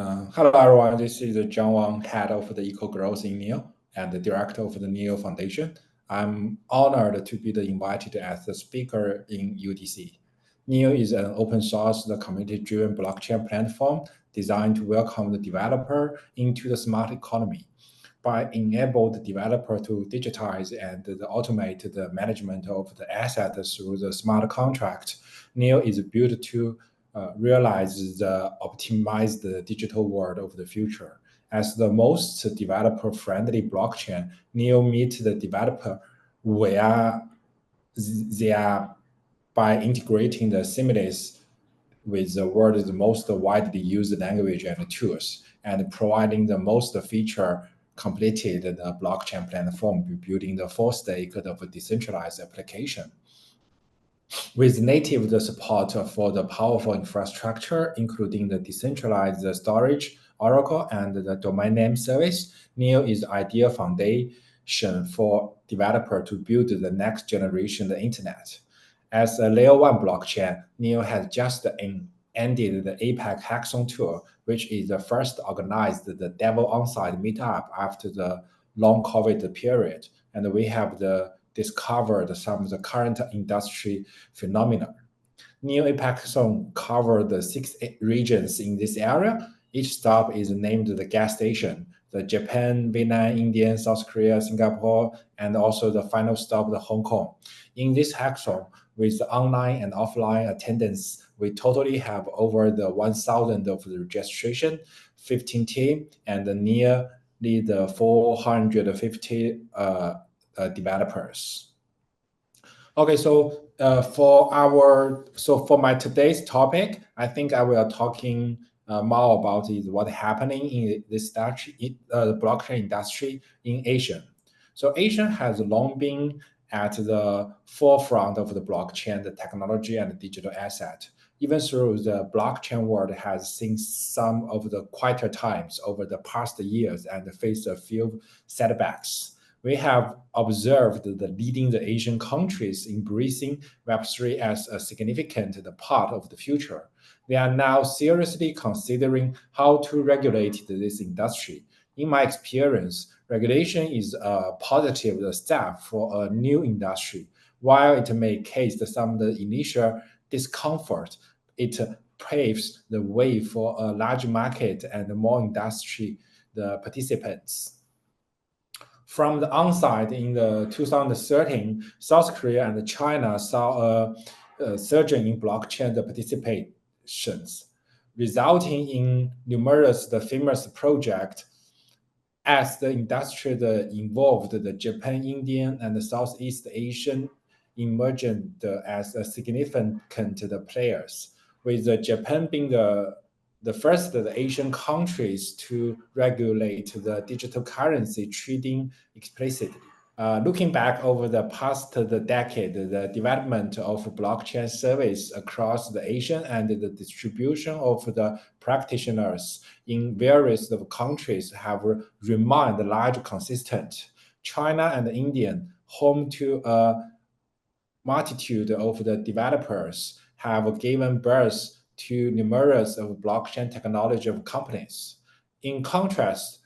Hello, everyone. This is Wang, head of the Eco Growth in NEO and the director of the NEO Foundation. I'm honored to be invited as the speaker in UDC. NEO is an open source, community-driven blockchain platform designed to welcome the developer into the smart economy. By enabling the developer to digitize and automate the management of the assets through the smart contract, NEO is built to realize the optimized digital world of the future. As the most developer-friendly blockchain, NEO meets the developer where they are by integrating the seamless with the world's most widely used language and tools, and providing the most feature completed the blockchain platform, building the full stack of a decentralized application. With native support for the powerful infrastructure, including the decentralized storage, Oracle, and the domain name service, NEO is the ideal foundation for developers to build the next generation of the internet. As a Layer 1 blockchain, NEO has just ended the APEC Hackathon Tour, which is the first organized the Devil Onsite meetup after the long COVID period. And we have discovered some of the current industry phenomena. NEO APEC Hackathon covered the 6 regions in this area. Each stop is named the gas station. The Japan, Vietnam, India, South Korea, Singapore, and also the final stop, the Hong Kong. In this hackathon, with the online and offline attendance, we totally have over the 1,000 of the registration, 15 team, and nearly the 450 developers. Okay, so for my today's topic, I think I will talking more about what's happening in this industry, the blockchain industry in Asia. So Asia has long been at the forefront of the blockchain, the technology, and the digital asset. Even though the blockchain world has seen some of the quieter times over the past years and faced a few setbacks, we have observed the leading the Asian countries embracing Web3 as a significant part of the future. They are now seriously considering how to regulate this industry. In my experience, regulation is a positive step for a new industry. While it may cause some of the initial discomfort, it paves the way for a large market and more industry participants. From the onset in the 2013, South Korea and China saw a surge in blockchain participations, resulting in numerous famous projects. As the industry evolved, the Japan, Indian, and the Southeast Asian emerged as significant players, with Japan being the first of the Asian countries to regulate the digital currency trading explicitly. Looking back over the past decade, the development of blockchain service across the Asian and the distribution of the practitioners in various countries have remained largely consistent. China and India, home to a multitude of the developers, have given birth to numerous of blockchain technology companies. In contrast,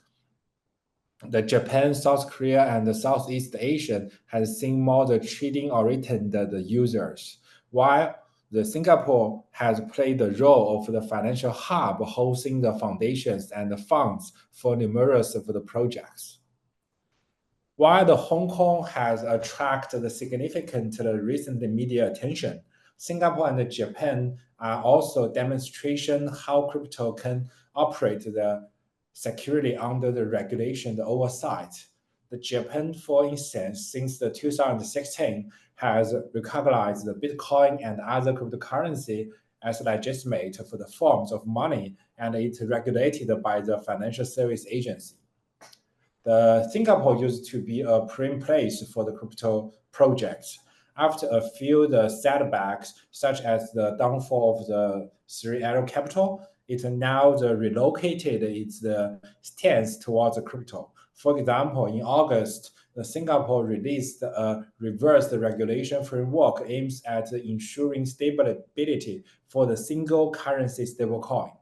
the Japan, South Korea, and the Southeast Asia has seen more the trading-oriented users, while the Singapore has played the role of the financial hub, hosting the foundations and the funds for numerous of the projects. While the Hong Kong has attracted the significant recent media attention, Singapore and Japan are also demonstration how crypto can operate the security under the regulation, the oversight. The Japan, for instance, since the 2016 has recognized the Bitcoin and other cryptocurrency as legitimate for the forms of money, and it's regulated by the Financial Service Agency. The Singapore used to be a prime place for the crypto projects. After a few setbacks, such as the downfall of the Three Arrow Capital, it now relocated its stance towards the crypto. For example, in August, the Singapore released a reverse regulation framework aims at ensuring stability for the single currency stablecoin.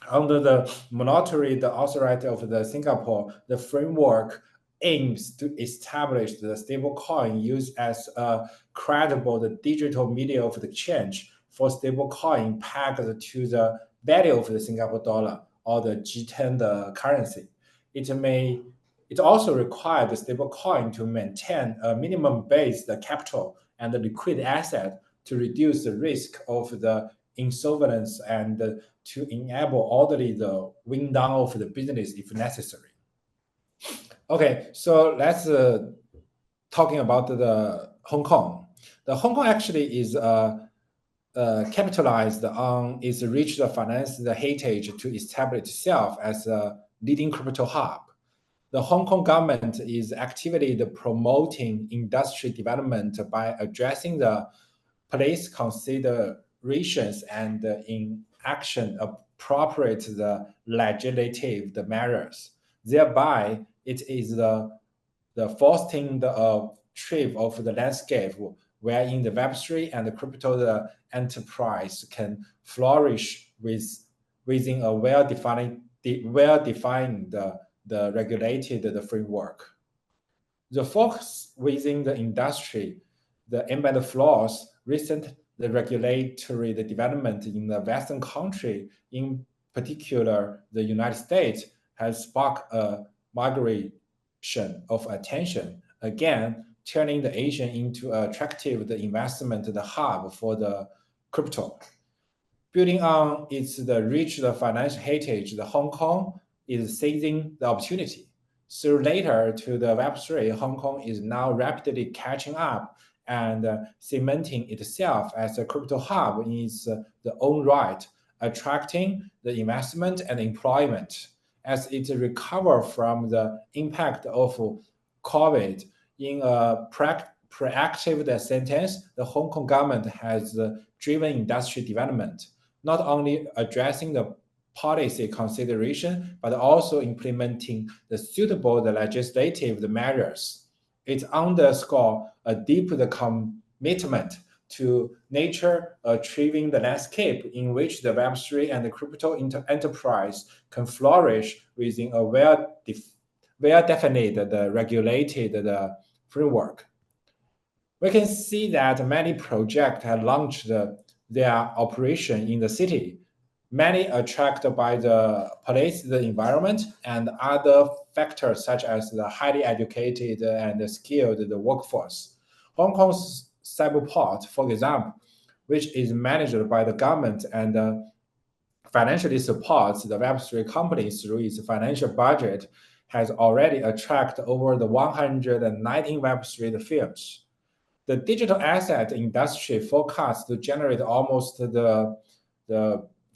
Under the monetary authority of the Singapore, the framework aims to establish the stablecoin used as a credible digital media of exchange for stablecoin pegged to the value of the Singapore dollar or the G10 currency. It also requires the stablecoin to maintain a minimum base capital and the liquid asset to reduce the risk of the insolvency and to enable orderly the wind down of the business if necessary. Okay, so let's talking about the Hong Kong. The Hong Kong actually is capitalized on its rich finance heritage to establish itself as a leading crypto hub. The Hong Kong government is actively promoting industry development by addressing the police considerations and in action appropriate the legislative measures. Thereby, it is the fostering the trip of the landscape wherein the Web3 and the crypto enterprise can flourish within a well-defined regulated framework. The focus within the industry, the embedded flaws, recent regulatory development in the Western country, in particular the United States, has sparked a migration of attention, again turning the Asian into an attractive investment hub for the crypto. Building on its rich financial heritage, the Hong Kong is seizing the opportunity. So later to the Web3, Hong Kong is now rapidly catching up and cementing itself as a crypto hub in its own right, attracting the investment and employment. As it recovers from the impact of COVID, in a proactive sentence, the Hong Kong government has driven industry development, not only addressing the policy consideration, but also implementing the suitable legislative measures. It underscores a deep commitment to nature, achieving the landscape in which the Web3 and the crypto enterprise can flourish within a well-defined, regulated framework. We can see that many projects have launched their operation in the city, many attracted by the police, the environment, and other factors such as the highly educated and skilled workforce. Hong Kong's Cyberport, for example, which is managed by the government and financially supports the Web3 companies through its financial budget, has already attracted over the 119 Web3 firms. The digital asset industry forecast to generate almost the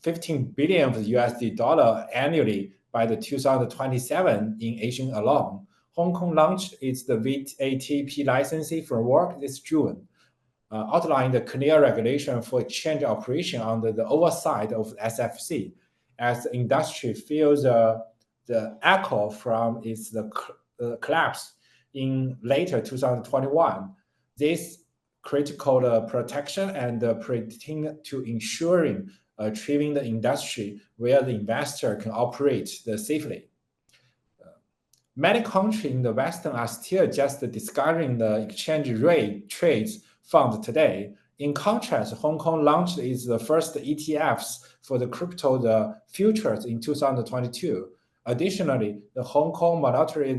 15 billion USD dollar annually by the 2027 in Asia alone. Hong Kong launched its VATP licensing framework this June, outlining the clear regulation for exchange operation under the oversight of SFC, as the industry feels the echo from its collapse in later 2021. This critical protection and predicting to ensuring achieving the industry where the investor can operate safely. Many countries in the Western are still just discovering the exchange rate trades found today. In contrast, Hong Kong launched its first ETFs for the crypto futures in 2022. Additionally, the Hong Kong Monetary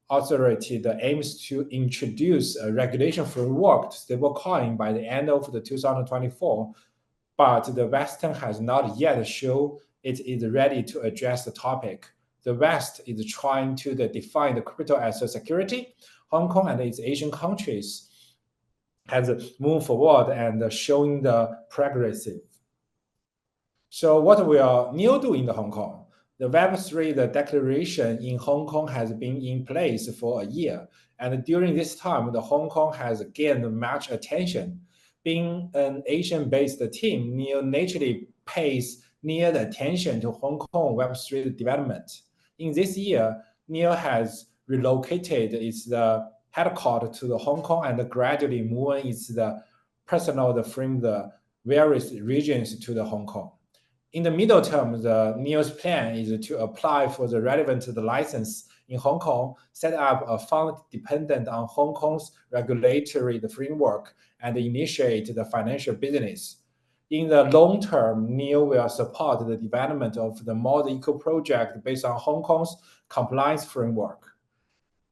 Authority aims to introduce a regulation framework to stablecoin by the end of 2024, but the Western has not yet shown it is ready to address the topic. The West is trying to define the crypto as a security. Hong Kong and its Asian countries has moved forward and showing the progressive. So what will NEO do in Hong Kong? The Web3 declaration in Hong Kong has been in place for a year, and during this time, the Hong Kong has gained much attention. Being an Asian-based team, NEO naturally pays near the attention to Hong Kong Web3 development. In this year, NEO has relocated its headquarters to Hong Kong and gradually moving its personnel from the various regions to Hong Kong. In the middle term, the NEO's plan is to apply for the relevant license in Hong Kong, set up a fund dependent on Hong Kong's regulatory framework, and initiate the financial business. In the long term, NEO will support the development of the Mod Eco project based on Hong Kong's compliance framework.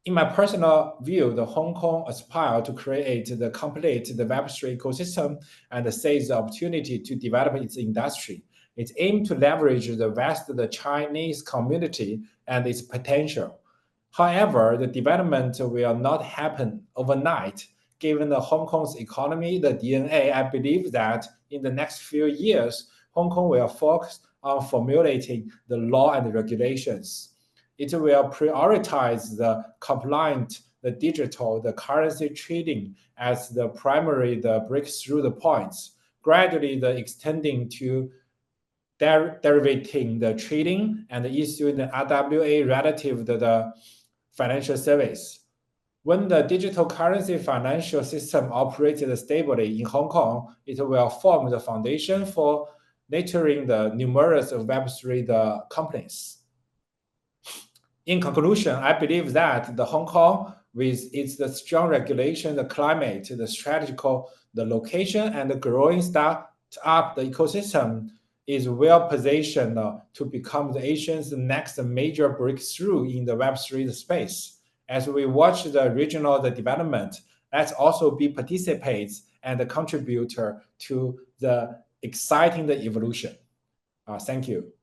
In my personal view, the Hong Kong aspire to create the complete Web3 ecosystem and seize the opportunity to develop its industry. It aims to leverage the vast Chinese community and its potential. However, the development will not happen overnight. Given the Hong Kong's economy, the DNA, I believe that in the next few years, Hong Kong will focus on formulating the law and regulations. It will prioritize the compliant, the digital, the currency trading as the primary, the breakthrough points, gradually the extending to derivating the trading and issuing the RWA relative to the financial service. When the digital currency financial system operates stably in Hong Kong, it will form the foundation for nurturing the numerous Web3 companies. In conclusion, I believe that the Hong Kong, with its strong regulation, the climate, the strategical, the location, and the growing startup, the ecosystem is well positioned to become the Asia's next major breakthrough in the Web3 space. As we watch the regional development, let's also be participants and a contributor to the exciting evolution. Thank you.